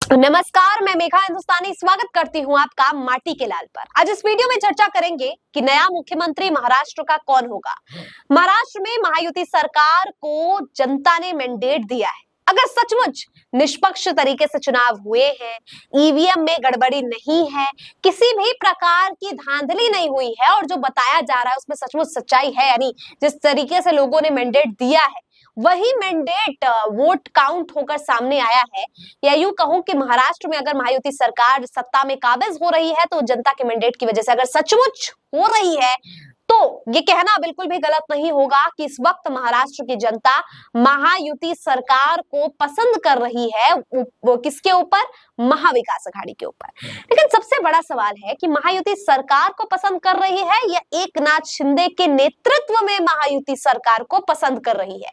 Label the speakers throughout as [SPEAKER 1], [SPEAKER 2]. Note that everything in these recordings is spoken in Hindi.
[SPEAKER 1] नमस्कार, मैं मेघा हिंदुस्तानी स्वागत करती हूँ आपका माटी के लाल पर। आज इस वीडियो में चर्चा करेंगे कि नया मुख्यमंत्री महाराष्ट्र का कौन होगा। महाराष्ट्र में महायुति सरकार को जनता ने मैंडेट दिया है। अगर सचमुच निष्पक्ष तरीके से चुनाव हुए हैं, ईवीएम में गड़बड़ी नहीं है, किसी भी प्रकार की धांधली नहीं हुई है और जो बताया जा रहा है उसमें सचमुच सच्चाई है, यानी जिस तरीके से लोगों ने मैंडेट दिया है वही मैंडेट वोट काउंट होकर सामने आया है, या यूं कहूं कि महाराष्ट्र में अगर महायुति सरकार सत्ता में काबिज हो रही है तो जनता के मैंडेट की वजह से अगर सचमुच हो रही है तो ये कहना बिल्कुल भी गलत नहीं होगा कि इस वक्त महाराष्ट्र की जनता महायुति सरकार को पसंद कर रही है। वो किसके ऊपर? महाविकास अघाड़ी के ऊपर। लेकिन सबसे बड़ा सवाल है कि महायुति सरकार को पसंद कर रही है या एकनाथ शिंदे के नेतृत्व में महायुति सरकार को पसंद कर रही है।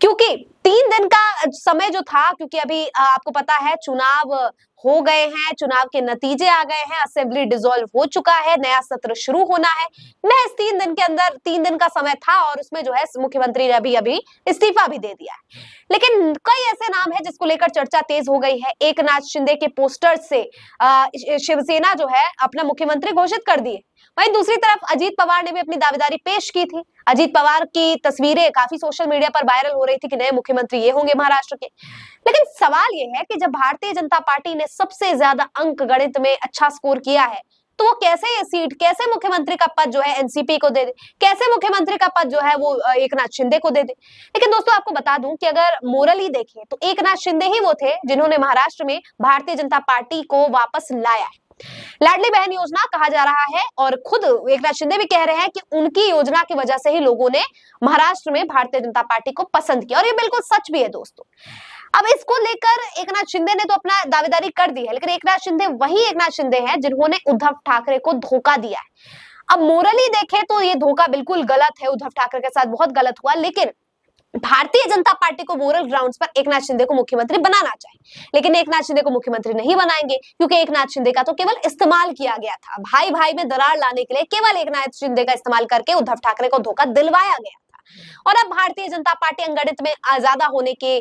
[SPEAKER 1] क्योंकि 3 दिन का समय जो था, क्योंकि अभी आपको पता है चुनाव हो गए हैं, चुनाव के नतीजे आ गए हैं, असेंबली डिसॉल्व हो चुका है, नया सत्र शुरू होना है। महज 3 दिन के अंदर 3 दिन का समय था और उसमें जो है मुख्यमंत्री ने अभी इस्तीफा भी दे दिया है। लेकिन कई ऐसे नाम है जिसको लेकर चर्चा तेज हो गई है। एकनाथ शिंदे के पोस्टर से शिवसेना जो है अपना मुख्यमंत्री घोषित कर दिए। वहीं दूसरी तरफ अजीत पवार ने भी अपनी दावेदारी पेश की थी। अजीत पवार की तस्वीरें काफी सोशल मीडिया पर वायरल हो रही थी कि नए मुख्यमंत्री ये होंगे महाराष्ट्र के। लेकिन सवाल ये है कि जब भारतीय जनता पार्टी ने सबसे ज्यादा अंक गणित में अच्छा स्कोर किया है तो वो कैसे ये सीट, कैसे मुख्यमंत्री का पद जो है एनसीपी को दे दे, कैसे मुख्यमंत्री का पद जो है वो एकनाथ शिंदे को दे दे। लेकिन दोस्तों आपको बता दूं कि अगर मोरली देखें तो एकनाथ शिंदे ही वो थे जिन्होंने महाराष्ट्र में भारतीय जनता पार्टी को वापस लाया है। लाडली बहन योजना कहा जा रहा है और खुद एकनाथ शिंदे भी कह रहे हैं कि उनकी योजना की वजह से ही लोगों ने महाराष्ट्र में भारतीय जनता पार्टी को पसंद किया, और ये बिल्कुल सच भी है दोस्तों। अब इसको लेकर एकनाथ शिंदे ने तो अपना दावेदारी कर दी है, लेकिन एकनाथ शिंदे वही एकनाथ शिंदे हैं जिन्होंने उद्धव ठाकरे को धोखा दिया है। अब मोरली देखें तो ये धोखा बिल्कुल गलत है, उद्धव ठाकरे के साथ बहुत गलत हुआ। लेकिन भारतीय जनता पार्टी को मोरल ग्राउंड्स पर एकनाथ शिंदे को मुख्यमंत्री बनाना चाहिए, लेकिन एकनाथ शिंदे को मुख्यमंत्री नहीं बनाएंगे क्योंकि एकनाथ शिंदे का तो केवल इस्तेमाल किया गया था। भाई भाई में दरार लाने के लिए केवल एकनाथ शिंदे का इस्तेमाल करके उद्धव ठाकरे को धोखा दिलवाया गया। और अब भारतीय जनता पार्टी अंगणित में ज्यादा होने के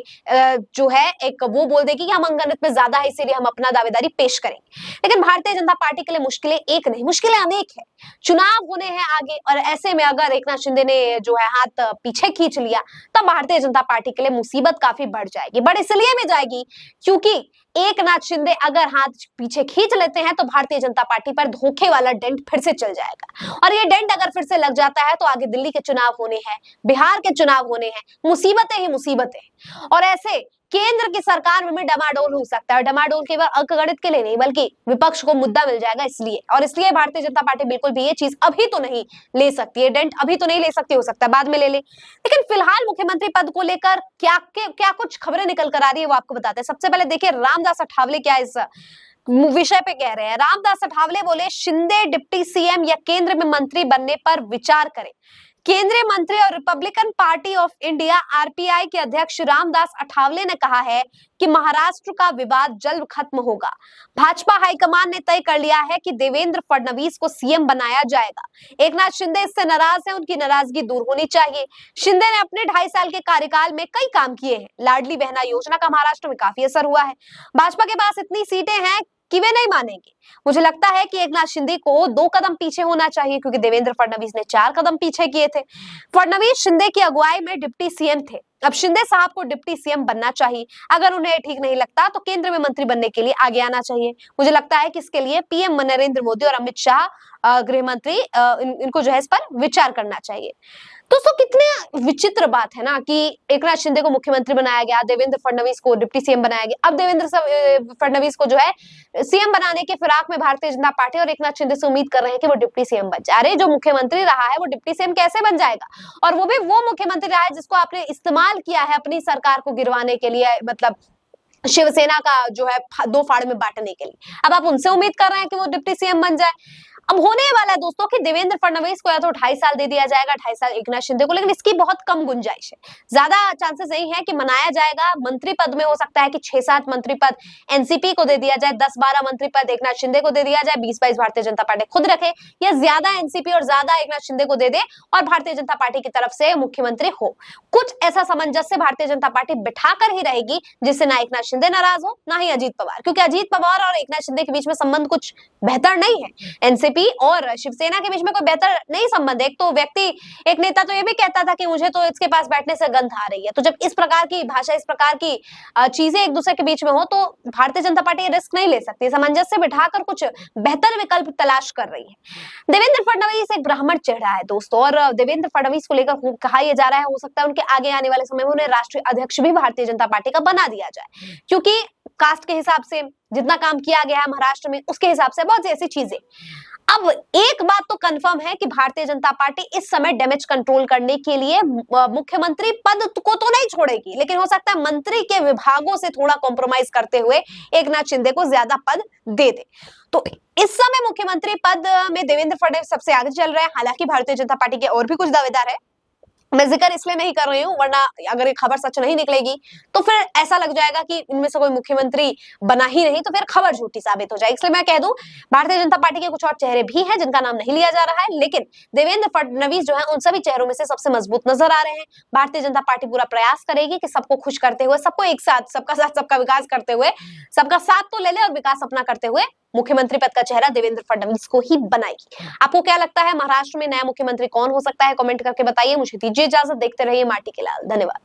[SPEAKER 1] जो है एक वो बोल देगी कि हम अंगणित में ज्यादा है इसीलिए हम अपना दावेदारी पेश करेंगे। लेकिन भारतीय जनता पार्टी के लिए मुश्किलें एक नहीं, मुश्किलें अनेक है। चुनाव होने हैं आगे और ऐसे में अगर एकनाथ शिंदे ने जो है हाथ पीछे खींच लिया तब भारतीय जनता पार्टी के लिए मुसीबत काफी बढ़ जाएगी। बढ़ इसलिए भी जाएगी क्योंकि एकनाथ शिंदे अगर हाथ पीछे खींच लेते हैं तो भारतीय जनता पार्टी पर धोखे वाला डेंट फिर से चल जाएगा, और ये डेंट अगर फिर से लग जाता है तो आगे दिल्ली के चुनाव होने हैं, बिहार के चुनाव होने हैं, मुसीबतें ही मुसीबतें। और ऐसे केंद्र की सरकार में भी डमाडोल हो सकता है। डमाडोल केवल अंकगणित के लिए नहीं बल्कि विपक्ष को मुद्दा मिल जाएगा इसलिए भारतीय जनता पार्टी बिल्कुल भी ये चीज अभी तो नहीं ले सकती है, डेंट अभी तो नहीं ले सकती, हो सकता है बाद में ले ले। लेकिन फिलहाल मुख्यमंत्री पद को लेकर क्या कुछ खबरें निकल कर आ रही है वो आपको बताते हैं। सबसे पहले देखिए रामदास अठावले क्या इस विषय पे कह रहे हैं। रामदास अठावले बोले शिंदे डिप्टी सीएम या केंद्र में मंत्री बनने पर विचार करें। केंद्रीय मंत्री और Republican party of India RPI के अध्यक्ष रामदास अठावले ने कहा है कि महाराष्ट्र का विवाद जल्द खत्म होगा। भाजपा हाईकमान ने तय कर लिया है कि देवेंद्र फडणवीस को सीएम बनाया जाएगा। एकनाथ शिंदे इससे नाराज हैं, उनकी नाराजगी दूर होनी चाहिए। शिंदे ने अपने 2.5 साल के कार्यकाल में कई काम किए हैं। लाडली बहना योजना का महाराष्ट्र में काफी असर हुआ है। भाजपा के पास इतनी सीटें हैं कि वे नहीं मानेंगे। मुझे लगता है कि एकनाथ शिंदे को 2 कदम पीछे होना चाहिए क्योंकि देवेंद्र फडणवीस ने 4 कदम पीछे किए थे। फडणवीस शिंदे की अगुवाई में डिप्टी सीएम थे, अब शिंदे साहब को डिप्टी सीएम बनना चाहिए। अगर उन्हें ठीक नहीं लगता तो केंद्र में मंत्री बनने के लिए आगे आना चाहिए। मुझे लगता है कि इसके लिए पीएम नरेंद्र मोदी और अमित शाह गृह मंत्री इनको जो है इस पर विचार करना चाहिए। दोस्तों कितने विचित्र बात है ना कि एकनाथ शिंदे को मुख्यमंत्री बनाया गया, देवेंद्र फडणवीस को डिप्टी सीएम बनाया गया। अब देवेंद्र फडणवीस को जो है सीएम बनाने के फिराक में भारतीय जनता पार्टी और एकनाथ शिंदे से उम्मीद कर रहे हैं कि वो डिप्टी सीएम बन जाए। अरे जो मुख्यमंत्री रहा है वो डिप्टी सीएम कैसे बन जाएगा, और वो भी वो मुख्यमंत्री रहा है जिसको आपने इस्तेमाल किया है अपनी सरकार को गिरवाने के लिए, मतलब शिवसेना का जो है 2 फाड़ में बांटने के लिए। अब आप उनसे उम्मीद कर रहे हैं कि वो डिप्टी सीएम बन जाए। अब होने वाला है दोस्तों कि देवेंद्र फडणवीस को या तो 2.5 साल दे दिया जाएगा, 2.5 साल एकनाथ शिंदे को, लेकिन इसकी बहुत कम गुंजाइश है। ज्यादा चांसेस यही है कि मनाया जाएगा। मंत्री पद में हो सकता है कि 6-7 मंत्री पद एनसीपी को दे दिया जाए, 10-12 मंत्री पद एकनाथ शिंदे को दे दिया जाए, 20-22 भारतीय जनता पार्टी खुद रखे, या ज्यादा एनसीपी और ज्यादा एकनाथ शिंदे को दे दे और भारतीय जनता पार्टी की तरफ से मुख्यमंत्री हो। कुछ ऐसा सामंजस्य भारतीय जनता पार्टी बिठाकर ही रहेगी जिससे ना एकनाथ शिंदे नाराज हो ना ही अजीत पवार, क्योंकि अजीत पवार और एकनाथ शिंदे के बीच में संबंध कुछ बेहतर नहीं है। एनसीपी और शिवसेना के बीच में कोई बेहतर नहीं संबंध है। एक नेता तो ये भी कहता था कि मुझे तो इसके पास बैठने से गंध आ रही है। तो जब इस प्रकार की भाषा, इस प्रकार की चीजें एक दूसरे के बीच में हो तो भारतीय जनता पार्टी रिस्क नहीं ले सकती, सामंजस्य बिठाकर कुछ बेहतर विकल्प तलाश कर रही है। देवेंद्र फडणवीस एक ब्राह्मण चेहरा है दोस्तों, और देवेंद्र फडणवीस को लेकर कहा यह जा रहा है हो सकता है उनके आगे आने वाले समय में उन्हें राष्ट्रीय अध्यक्ष भी भारतीय जनता पार्टी का बना दिया जाए, क्योंकि कास्ट के हिसाब से जितना काम किया गया है महाराष्ट्र में उसके हिसाब से बहुत सी ऐसी चीजें। अब एक बात तो कंफर्म है कि भारतीय जनता पार्टी इस समय डैमेज कंट्रोल करने के लिए मुख्यमंत्री पद को तो नहीं छोड़ेगी, लेकिन हो सकता है मंत्री के विभागों से थोड़ा कॉम्प्रोमाइज करते हुए एकनाथ शिंदे को ज्यादा पद दे दे। तो इस समय मुख्यमंत्री पद में देवेंद्र फडणवीस सबसे आगे चल रहे हैं। हालांकि भारतीय जनता पार्टी के और भी कुछ दावेदार है, मैं जिक्र इसलिए नहीं कर रही हूँ वरना अगर ये खबर सच नहीं निकलेगी तो फिर ऐसा लग जाएगा कि इनमें से कोई मुख्यमंत्री बना ही नहीं, तो फिर खबर झूठी साबित हो जाएगी। इसलिए मैं कह दूं भारतीय जनता पार्टी के कुछ और चेहरे भी हैं जिनका नाम नहीं लिया जा रहा है, लेकिन देवेंद्र फडणवीस जो है उन सभी चेहरों में से सबसे मजबूत नजर आ रहे हैं। भारतीय जनता पार्टी पूरा प्रयास करेगी कि सबको खुश करते हुए, सबको एक साथ, सबका साथ सबका विकास करते हुए, सबका साथ तो ले ले और विकास अपना करते हुए मुख्यमंत्री पद का चेहरा देवेंद्र फडणवीस को ही बनाएगी। आपको क्या लगता है महाराष्ट्र में नया मुख्यमंत्री कौन हो सकता है? कमेंट करके बताइए। मुझे दीजिए इजाजत, देखते रहिए माटी के लाल। धन्यवाद।